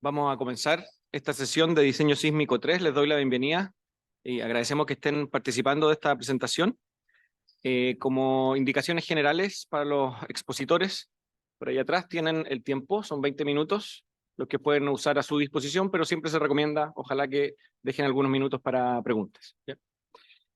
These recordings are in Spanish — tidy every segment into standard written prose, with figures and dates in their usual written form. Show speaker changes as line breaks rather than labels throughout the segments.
Vamos a comenzar esta sesión de Diseño Sísmico 3. Les doy la bienvenida y agradecemos que estén participando de esta presentación. Como indicaciones generales para los expositores, por ahí atrás tienen el tiempo, son 20 minutos, los que pueden usar a su disposición, pero siempre se recomienda, ojalá que dejen algunos minutos para preguntas. ¿Ya?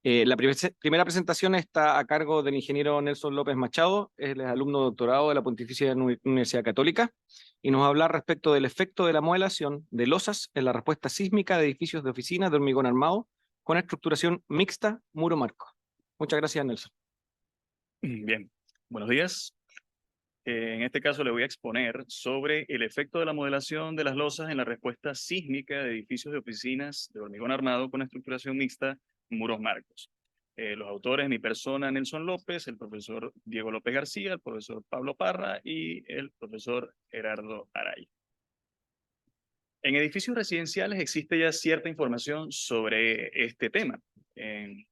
La primera presentación está a cargo del ingeniero Nelson López Machado, él es alumno de doctorado de la Pontificia Universidad Católica, y nos va a hablar respecto del efecto de la modelación de losas en la respuesta sísmica de edificios de oficinas de hormigón armado con estructuración mixta muro-marco. Muchas gracias, Nelson.
Bien, buenos días. En este caso le voy a exponer sobre el efecto de la modelación de las losas en la respuesta sísmica de edificios de oficinas de hormigón armado con estructuración mixta, muros marcos. Los autores, mi persona, Nelson López, el profesor Diego López García, el profesor Pablo Parra y el profesor Gerardo Araya. En edificios residenciales existe ya cierta información sobre este tema.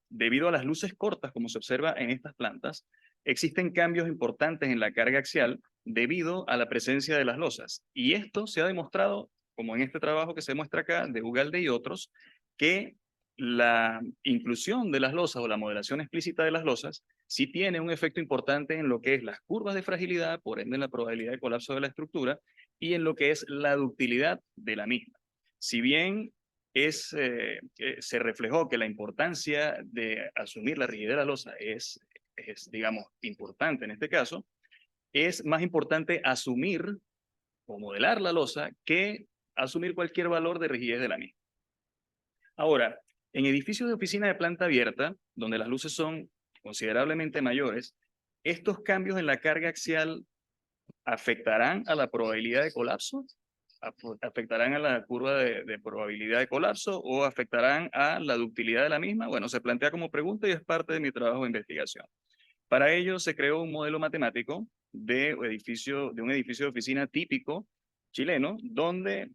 Debido a las luces cortas, como se observa en estas plantas, existen cambios importantes en la carga axial debido a la presencia de las losas. Y esto se ha demostrado, como en este trabajo que se muestra acá, de Ugalde y otros, que la inclusión de las losas o la modelación explícita de las losas sí tiene un efecto importante en lo que es las curvas de fragilidad, por ende en la probabilidad de colapso de la estructura, y en lo que es la ductilidad de la misma. Si bien se reflejó que la importancia de asumir la rigidez de la losa digamos, importante en este caso, es más importante asumir o modelar la losa que asumir cualquier valor de rigidez de la misma. Ahora, en edificios de oficina de planta abierta, donde las luces son considerablemente mayores, estos cambios en la carga axial afectarán a la probabilidad de colapso, afectarán a la curva de probabilidad de colapso o afectarán a la ductilidad de la misma. Bueno, se plantea como pregunta y es parte de mi trabajo de investigación. Para ello se creó un modelo matemático de un edificio de oficina típico chileno, donde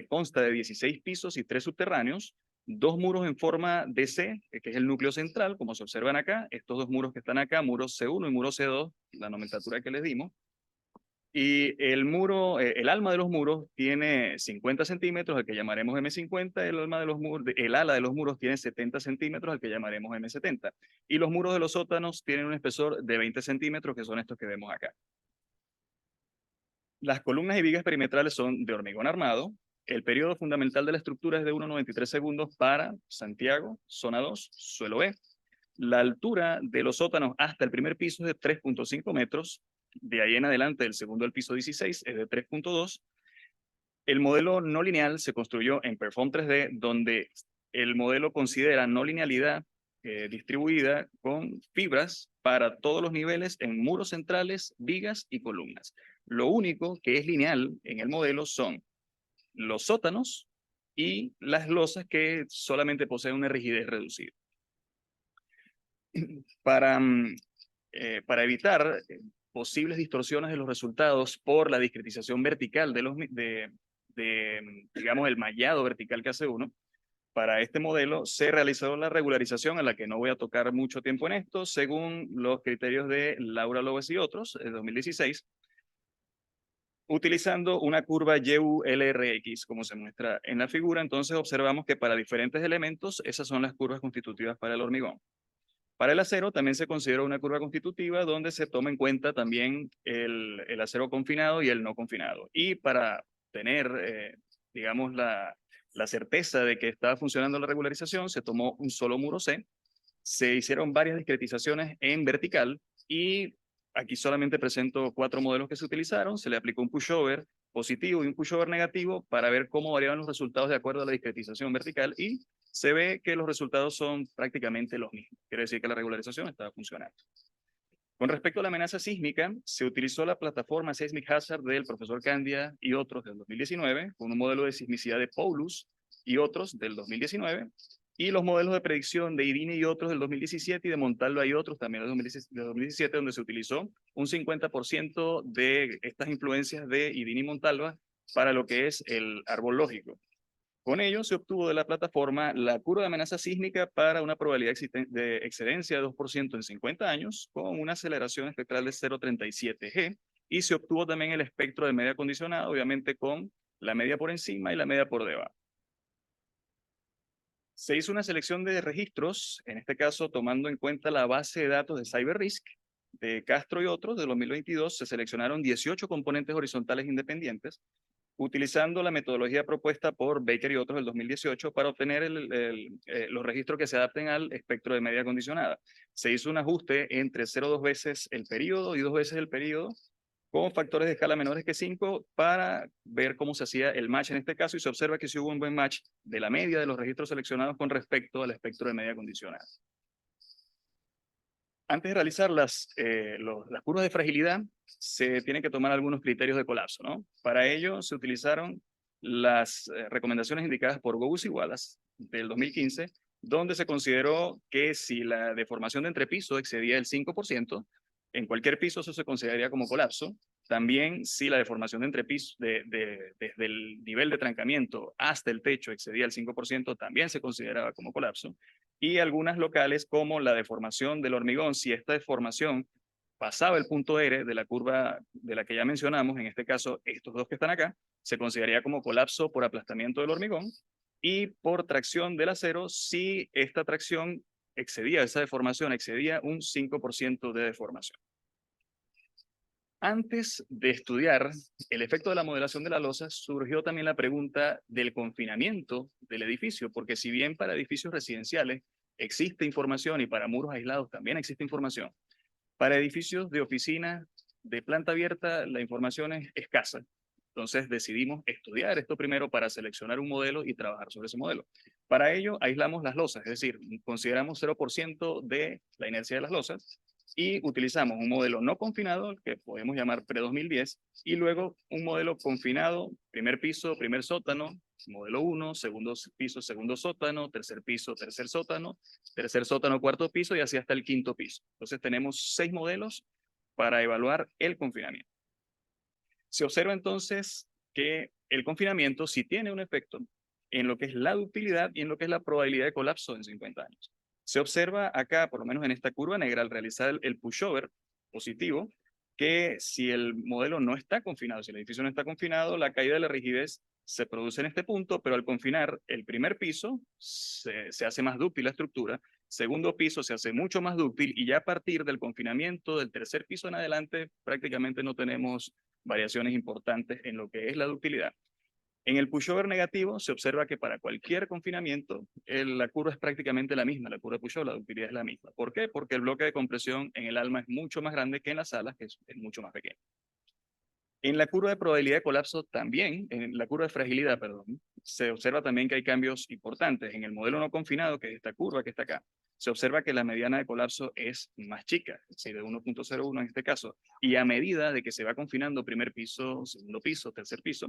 consta de 16 pisos y 3 subterráneos, 2 muros en forma de C, que es el núcleo central, como se observan acá, estos 2 muros que están acá, muro C1 y muro C2, la nomenclatura que les dimos. Y el alma de los muros tiene 50 centímetros, al que llamaremos M50, el ala de los muros tiene 70 centímetros, al que llamaremos M70. Y los muros de los sótanos tienen un espesor de 20 centímetros, que son estos que vemos acá. Las columnas y vigas perimetrales son de hormigón armado. El periodo fundamental de la estructura es de 1,93 segundos para Santiago, zona 2, suelo B. La altura de los sótanos hasta el primer piso es de 3,5 metros. De ahí en adelante, el segundo al piso 16 es de 3,2. El modelo no lineal se construyó en Perform 3D, donde el modelo considera no linealidad distribuida con fibras para todos los niveles en muros centrales, vigas y columnas. Lo único que es lineal en el modelo son los sótanos y las losas que solamente poseen una rigidez reducida. Para evitar posibles distorsiones de los resultados por la discretización vertical digamos, el mallado vertical que hace uno, para este modelo se realizó la regularización, a la que no voy a tocar mucho tiempo en esto, según los criterios de Laura López y otros, en 2016, utilizando una curva YU-LRX, como se muestra en la figura. Entonces observamos que para diferentes elementos, esas son las curvas constitutivas para el hormigón. Para el acero también se considera una curva constitutiva donde se toma en cuenta también el acero confinado y el no confinado. Y para tener, digamos, la certeza de que estaba funcionando la regularización, se tomó un solo muro C, se hicieron varias discretizaciones en vertical y aquí solamente presento 4 modelos que se utilizaron. Se le aplicó un pushover positivo y un pushover negativo para ver cómo variaban los resultados de acuerdo a la discretización vertical y se ve que los resultados son prácticamente los mismos. Quiere decir que la regularización estaba funcionando. Con respecto a la amenaza sísmica, se utilizó la plataforma Seismic Hazard del profesor Candia y otros del 2019, con un modelo de sismicidad de Paulus y otros del 2019, y los modelos de predicción de IDINE y otros del 2017 y de Montalva y otros también del 2017, donde se utilizó un 50% de estas influencias de IDINE y Montalva para lo que es el árbol lógico. Con ello se obtuvo de la plataforma la curva de amenaza sísmica para una probabilidad de excedencia de 2% en 50 años, con una aceleración espectral de 0,37 G, y se obtuvo también el espectro de medio acondicionado, obviamente con la media por encima y la media por debajo. Se hizo una selección de registros, en este caso tomando en cuenta la base de datos de CyberRisk, de Castro y otros, de 2022, se seleccionaron 18 componentes horizontales independientes, utilizando la metodología propuesta por Baker y otros del 2018 para obtener los registros que se adapten al espectro de media condicionada. Se hizo un ajuste entre 0,2 veces el periodo y 2 veces el periodo, con factores de escala menores que 5 para ver cómo se hacía el match en este caso, y se observa que sí hubo un buen match de la media de los registros seleccionados con respecto al espectro de media condicionada. Antes de realizar las curvas de fragilidad, se tienen que tomar algunos criterios de colapso, ¿no? Para ello se utilizaron las recomendaciones indicadas por Gous y Wallace del 2015, donde se consideró que si la deformación de entrepiso excedía el 5%, en cualquier piso eso se consideraría como colapso. También si la deformación de entrepiso desde el nivel de trancamiento hasta el techo excedía el 5%, también se consideraba como colapso. Y algunas locales como la deformación del hormigón, si esta deformación pasaba el punto R de la curva de la que ya mencionamos, en este caso estos dos que están acá, se consideraría como colapso por aplastamiento del hormigón, y por tracción del acero si esta tracción excedía, esa deformación excedía un 5% de deformación. Antes de estudiar el efecto de la modelación de la losa, surgió también la pregunta del confinamiento del edificio, porque si bien para edificios residenciales existe información y para muros aislados también existe información, para edificios de oficina de planta abierta la información es escasa. Entonces decidimos estudiar esto primero para seleccionar un modelo y trabajar sobre ese modelo. Para ello aislamos las losas, es decir, consideramos 0% de la inercia de las losas y utilizamos un modelo no confinado, que podemos llamar pre-2010, y luego un modelo confinado, primer piso, primer sótano, modelo 1, segundo piso, segundo sótano, tercer piso, tercer sótano, cuarto piso y así hasta el quinto piso. Entonces tenemos 6 modelos para evaluar el confinamiento. Se observa entonces que el confinamiento sí tiene un efecto en lo que es la ductilidad y en lo que es la probabilidad de colapso en 50 años. Se observa acá, por lo menos en esta curva negra, al realizar el pushover positivo, que si el modelo no está confinado, si el edificio no está confinado, la caída de la rigidez se produce en este punto, pero al confinar el primer piso se hace más dúctil la estructura, segundo piso se hace mucho más dúctil, y ya a partir del confinamiento del tercer piso en adelante prácticamente no tenemos variaciones importantes en lo que es la ductilidad. En el pushover negativo se observa que para cualquier confinamiento la curva es prácticamente la misma, la curva de pushover, la ductilidad es la misma. ¿Por qué? Porque el bloque de compresión en el alma es mucho más grande que en las salas, que es mucho más pequeño. En la curva de probabilidad de colapso también, en la curva de fragilidad, perdón, se observa también que hay cambios importantes. En el modelo no confinado, que es esta curva que está acá, se observa que la mediana de colapso es más chica, es decir, de 1.01 en este caso, y a medida de que se va confinando primer piso, segundo piso, tercer piso,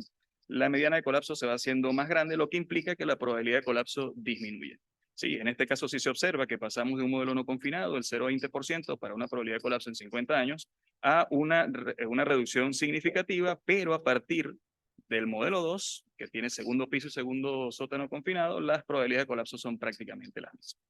la mediana de colapso se va haciendo más grande, lo que implica que la probabilidad de colapso disminuye. Sí, en este caso sí se observa que pasamos de un modelo no confinado, el 0,20% para una probabilidad de colapso en 50 años, a una reducción significativa, pero a partir del modelo 2, que tiene segundo piso y segundo sótano confinado, las probabilidades de colapso son prácticamente las mismas.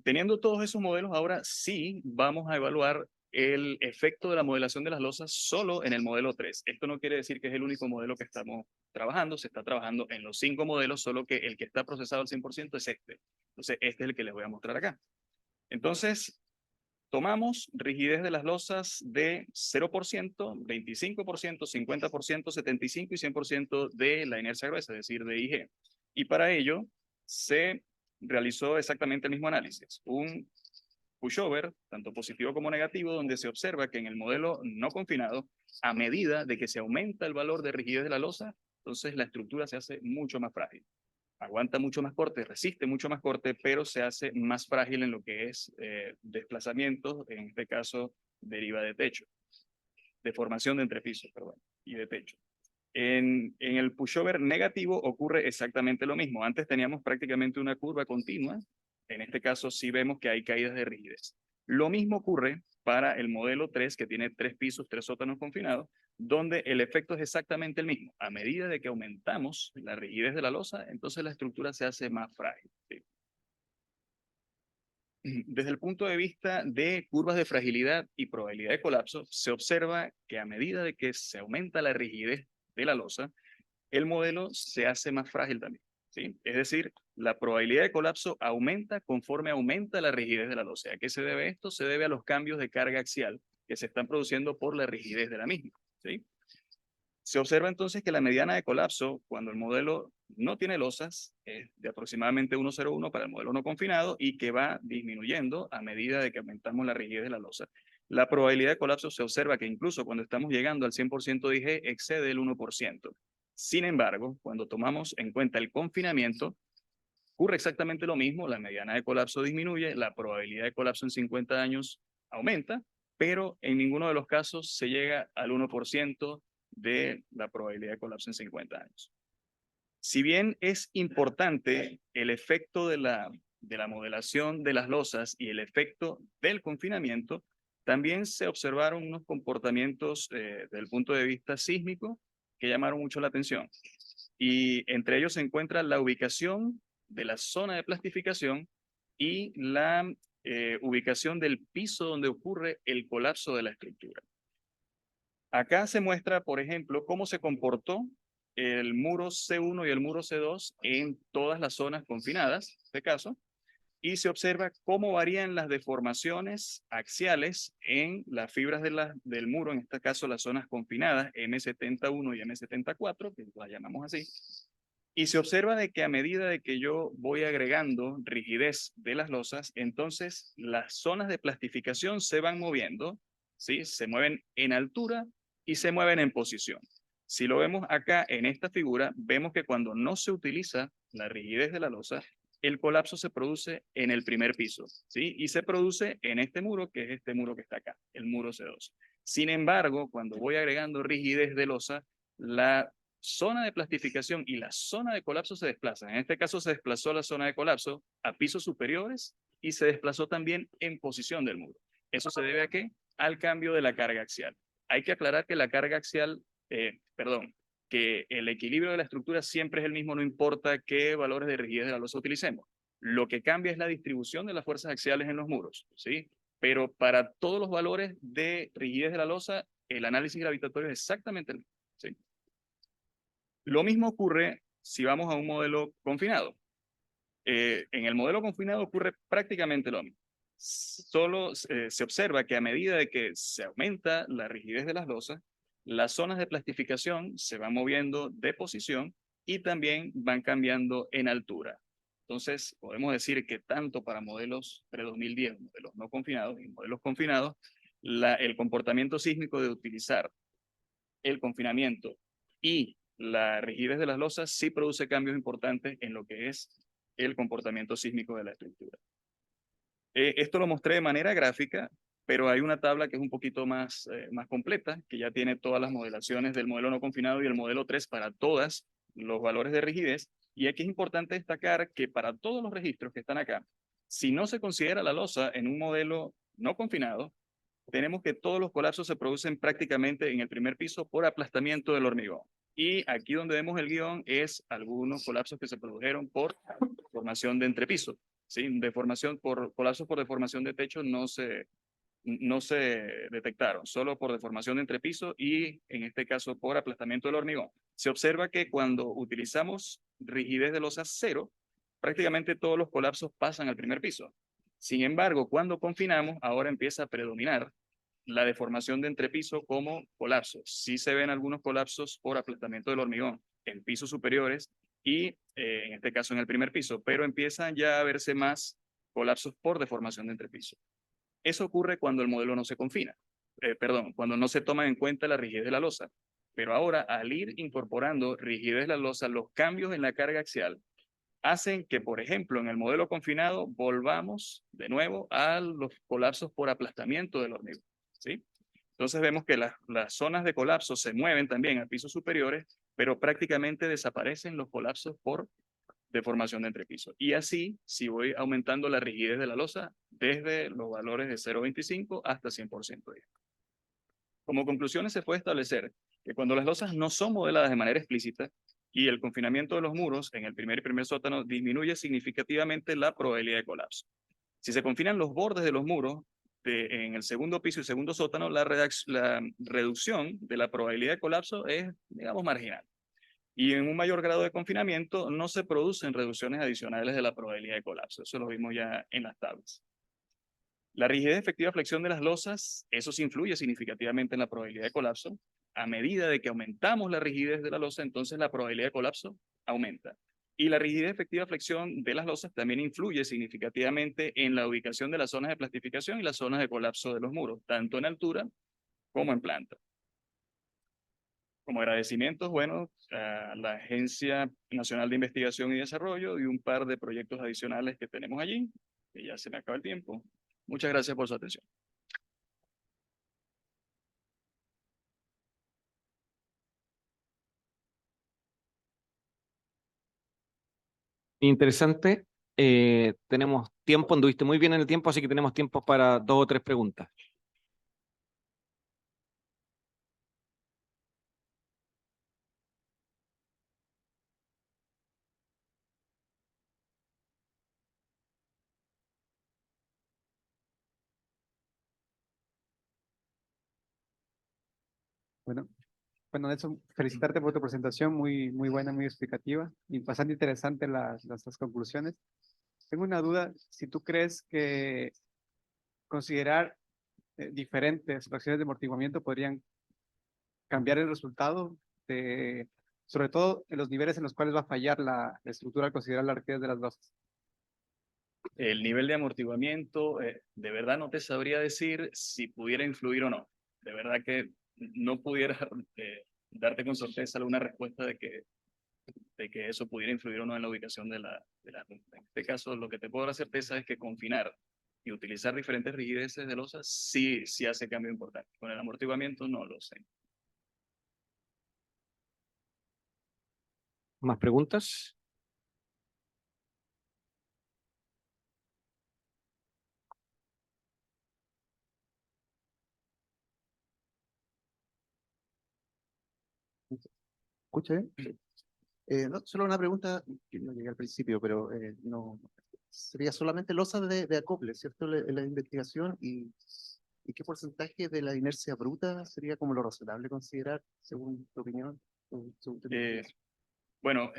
Teniendo todos esos modelos, ahora sí vamos a evaluar el efecto de la modelación de las losas solo en el modelo 3. Esto no quiere decir que es el único modelo que estamos trabajando, se está trabajando en los 5 modelos, solo que el que está procesado al 100% es este. Entonces, este es el que les voy a mostrar acá. Entonces, tomamos rigidez de las losas de 0%, 25%, 50%, 75% y 100% de la inercia gruesa, es decir, de IG. Y para ello se realizó exactamente el mismo análisis, un pushover, tanto positivo como negativo, donde se observa que en el modelo no confinado, a medida de que se aumenta el valor de rigidez de la losa, entonces la estructura se hace mucho más frágil. Aguanta mucho más corte, resiste mucho más corte, pero se hace más frágil en lo que es desplazamiento, en este caso deriva de techo, deformación de entrepiso, perdón, y de techo. En el pushover negativo ocurre exactamente lo mismo. Antes teníamos prácticamente una curva continua. En este caso sí vemos que hay caídas de rigidez. Lo mismo ocurre para el modelo 3, que tiene 3 pisos, 3 sótanos confinados, donde el efecto es exactamente el mismo. A medida de que aumentamos la rigidez de la losa, entonces la estructura se hace más frágil. ¿Sí? Desde el punto de vista de curvas de fragilidad y probabilidad de colapso, se observa que a medida de que se aumenta la rigidez de la losa, el modelo se hace más frágil también, ¿sí? Es decir, la probabilidad de colapso aumenta conforme aumenta la rigidez de la losa. ¿A qué se debe esto? Se debe a los cambios de carga axial que se están produciendo por la rigidez de la misma, ¿sí? Se observa entonces que la mediana de colapso, cuando el modelo no tiene losas, es de aproximadamente 1,01 para el modelo no confinado y que va disminuyendo a medida de que aumentamos la rigidez de la losa. La probabilidad de colapso se observa que incluso cuando estamos llegando al 100% de IG excede el 1%. Sin embargo, cuando tomamos en cuenta el confinamiento, ocurre exactamente lo mismo, la mediana de colapso disminuye, la probabilidad de colapso en 50 años aumenta, pero en ninguno de los casos se llega al 1% de la probabilidad de colapso en 50 años. Si bien es importante el efecto de la modelación de las losas y el efecto del confinamiento, también se observaron unos comportamientos desde el punto de vista sísmico que llamaron mucho la atención. Y entre ellos se encuentra la ubicación de la zona de plastificación y la ubicación del piso donde ocurre el colapso de la estructura. Acá se muestra, por ejemplo, cómo se comportó el muro C1 y el muro C2 en todas las zonas confinadas, en este caso, y se observa cómo varían las deformaciones axiales en las fibras del muro, en este caso las zonas confinadas M71 y M74, que las llamamos así, y se observa de que a medida de que yo voy agregando rigidez de las losas, entonces las zonas de plastificación se van moviendo, ¿sí? Se mueven en altura y se mueven en posición. Si lo vemos acá en esta figura, vemos que cuando no se utiliza la rigidez de la losa, el colapso se produce en el primer piso, ¿sí? Y se produce en este muro, que es este muro que está acá, el muro C2. Sin embargo, cuando voy agregando rigidez de losa, la zona de plastificación y la zona de colapso se desplazan. En este caso se desplazó la zona de colapso a pisos superiores y se desplazó también en posición del muro. ¿Eso se debe a qué? Al cambio de la carga axial. Hay que aclarar que la carga axial, que el equilibrio de la estructura siempre es el mismo, no importa qué valores de rigidez de la losa utilicemos. Lo que cambia es la distribución de las fuerzas axiales en los muros, ¿sí? Pero para todos los valores de rigidez de la losa, el análisis gravitatorio es exactamente el mismo, ¿sí? Lo mismo ocurre si vamos a un modelo confinado. En el modelo confinado ocurre prácticamente lo mismo. Solo se observa que a medida de que se aumenta la rigidez de las losas, las zonas de plastificación se van moviendo de posición y también van cambiando en altura. Entonces, podemos decir que tanto para modelos pre-2010, modelos no confinados y modelos confinados, el comportamiento sísmico de utilizar el confinamiento y la rigidez de las losas sí produce cambios importantes en lo que es el comportamiento sísmico de la estructura. Esto lo mostré de manera gráfica, pero hay una tabla que es un poquito más completa, que ya tiene todas las modelaciones del modelo no confinado y el modelo 3 para todos los valores de rigidez. Y aquí es importante destacar que para todos los registros que están acá, si no se considera la losa en un modelo no confinado, tenemos que todos los colapsos se producen prácticamente en el primer piso por aplastamiento del hormigón. Y aquí donde vemos el guión es algunos colapsos que se produjeron por formación de entrepiso. ¿Sí? Colapsos por deformación de techo no se detectaron, solo por deformación de entrepiso y en este caso por aplastamiento del hormigón. Se observa que cuando utilizamos rigidez de losa cero, prácticamente todos los colapsos pasan al primer piso. Sin embargo, cuando confinamos, ahora empieza a predominar la deformación de entrepiso como colapso. Sí se ven algunos colapsos por aplastamiento del hormigón en pisos superiores y en este caso en el primer piso, pero empiezan ya a verse más colapsos por deformación de entrepiso. Eso ocurre cuando el modelo no se confina, cuando no se toma en cuenta la rigidez de la losa. Pero ahora, al ir incorporando rigidez de la losa, los cambios en la carga axial hacen que, por ejemplo, en el modelo confinado volvamos de nuevo a los colapsos por aplastamiento del hormigón, ¿sí? Entonces vemos que las zonas de colapso se mueven también a pisos superiores, pero prácticamente desaparecen los colapsos por deformación de entrepiso. Y así, si voy aumentando la rigidez de la losa desde los valores de 0,25 hasta 100%. Como conclusiones se puede establecer que cuando las losas no son modeladas de manera explícita y el confinamiento de los muros en el primer sótano disminuye significativamente la probabilidad de colapso. Si se confinan los bordes de los muros, en el segundo piso y segundo sótano, la reducción de la probabilidad de colapso es, digamos, marginal. Y en un mayor grado de confinamiento no se producen reducciones adicionales de la probabilidad de colapso. Eso lo vimos ya en las tablas. La rigidez efectiva flexión de las losas, eso sí influye significativamente en la probabilidad de colapso. A medida de que aumentamos la rigidez de la losa, entonces la probabilidad de colapso aumenta. Y la rigidez efectiva flexión de las losas también influye significativamente en la ubicación de las zonas de plastificación y las zonas de colapso de los muros, tanto en altura como en planta. Como agradecimientos, bueno, a la Agencia Nacional de Investigación y Desarrollo y un par de proyectos adicionales que tenemos allí, que ya se me acaba el tiempo. Muchas gracias por su atención.
Interesante. Tenemos tiempo, anduviste muy bien en el tiempo, así que tenemos tiempo para 2 o 3 preguntas.
Bueno, Nelson, felicitarte por tu presentación, muy buena, muy explicativa y bastante interesante las conclusiones. Tengo una duda, si tú crees que considerar diferentes fracciones de amortiguamiento podrían cambiar el resultado, sobre todo en los niveles en los cuales va a fallar la estructura al considerar la rigidez de las losas.
El nivel de amortiguamiento, de verdad no te sabría decir si pudiera influir o no. De verdad que no pudiera darte con certeza alguna respuesta de que eso pudiera influir o no en la ubicación de la ruta. En este caso, lo que te puedo dar certeza es que confinar y utilizar diferentes rigideces de losas sí hace cambio importante. Con el amortiguamiento no lo sé.
¿Más preguntas?
¿Escucha bien? No, solo una pregunta que no llegué al principio, pero no sería solamente losas de acople, ¿cierto? La investigación y qué porcentaje de la inercia bruta sería como lo razonable considerar, según tu opinión. Según tu investigación.
Bueno,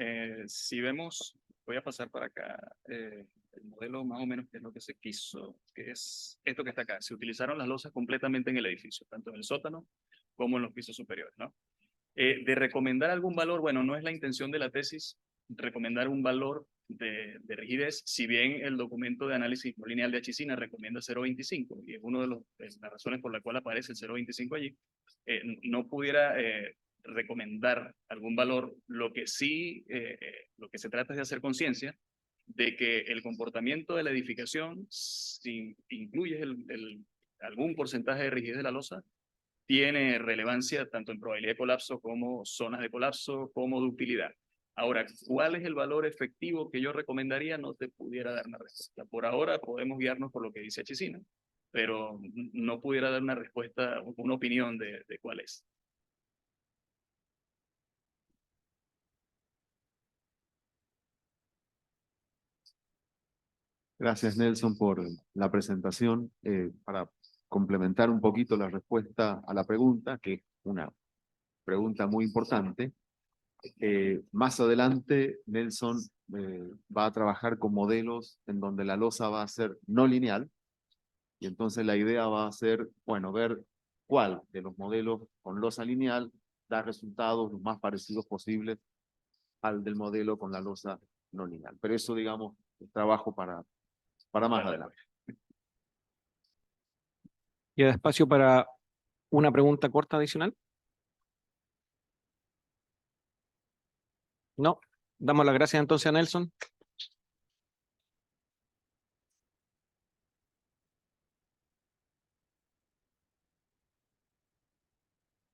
si vemos, voy a pasar para acá el modelo más o menos que es lo que se quiso, que es esto que está acá. Se utilizaron las losas completamente en el edificio, tanto en el sótano como en los pisos superiores, ¿no? De recomendar algún valor, bueno, no es la intención de la tesis recomendar un valor de rigidez, si bien el documento de análisis no lineal de Achicina recomienda 0.25, y es una de las razones por la cual aparece el 0.25 allí, no pudiera recomendar algún valor. Lo que sí, lo que se trata es de hacer conciencia de que el comportamiento de la edificación, si incluyes algún porcentaje de rigidez de la losa, tiene relevancia tanto en probabilidad de colapso como zonas de colapso, como ductilidad. Ahora, ¿cuál es el valor efectivo que yo recomendaría? No te pudiera dar una respuesta. Por ahora podemos guiarnos por lo que dice Achicina, pero no pudiera dar una respuesta, una opinión de cuál es.
Gracias, Nelson, por la presentación. Para complementar un poquito la respuesta a la pregunta, que es una pregunta muy importante, más adelante Nelson va a trabajar con modelos en donde la losa va a ser no lineal, y entonces la idea va a ser, bueno, ver cuál de los modelos con losa lineal da resultados los más parecidos posibles al del modelo con la losa no lineal. Pero eso, digamos, es trabajo para más adelante.
¿Queda espacio para una pregunta corta adicional? No. Damos las gracias entonces a Nelson.